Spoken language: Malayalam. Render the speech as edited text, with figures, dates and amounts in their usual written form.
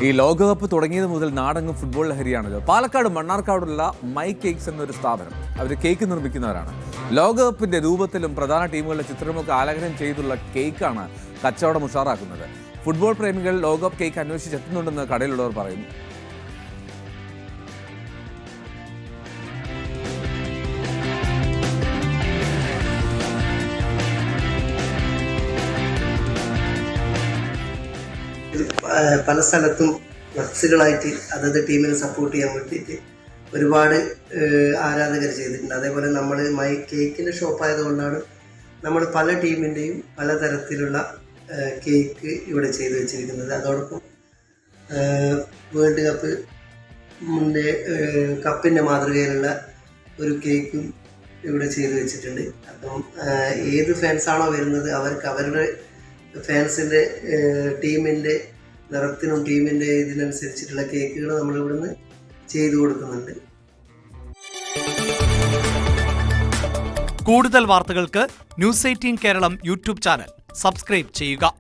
ഈ ലോകകപ്പ് തുടങ്ങിയത് മുതൽ നാടെങ്ങും ഫുട്ബോൾ ലഹരിയാണല്ലോ. പാലക്കാട് മണ്ണാർക്കാടുള്ള മൈ കേക്ക്സ് എന്നൊരു സ്ഥാപനം, അവർ കേക്ക് നിർമ്മിക്കുന്നവരാണ്. ലോകകപ്പിന്റെ രൂപത്തിലും പ്രധാന ടീമുകളുടെ ചിത്രമൊക്കെ ആലേഖനം ചെയ്തുള്ള കേക്കാണ് കച്ചവടം ഉഷാറാക്കുന്നത്. ഫുട്ബോൾ പ്രേമികൾ ലോകകപ്പ് കേക്ക് അന്വേഷിച്ചെത്തുന്നുണ്ടെന്ന് കടയിലുള്ളവർ പറയുന്നു. പല സ്ഥലത്തും ഫ്ലക്സുകളായിട്ട് അതത് ടീമിനെ സപ്പോർട്ട് ചെയ്യാൻ വേണ്ടിയിട്ട് ഒരുപാട് ആരാധകർ ചെയ്തിട്ടുണ്ട്. അതേപോലെ നമ്മൾ മൈ കേക്കിൻ്റെ ഷോപ്പായതുകൊണ്ടാണ് നമ്മൾ പല ടീമിൻ്റെയും പലതരത്തിലുള്ള കേക്ക് ഇവിടെ ചെയ്തു വെച്ചിരിക്കുന്നത്. അതോടൊപ്പം വേൾഡ് കപ്പിൻ്റെ മാതൃകയിലുള്ള ഒരു കേക്കും ഇവിടെ ചെയ്തു വെച്ചിട്ടുണ്ട്. അപ്പം ഏത് ഫാൻസാണോ വരുന്നത് അവർക്ക് അവരുടെ ഫാൻസിൻ്റെ ടീമിൻ്റെ നിറത്തിനും ടീമിൻ്റെ ഇതിനനുസരിച്ചിട്ടുള്ള കേക്കുകൾ നമ്മൾ ഇവിടുന്ന് ചെയ്തു കൊടുക്കുന്നുണ്ട്. കൂടുതൽ വാർത്തകൾക്ക് news 18 Keralam YouTube channel subscribe ചെയ്യുക.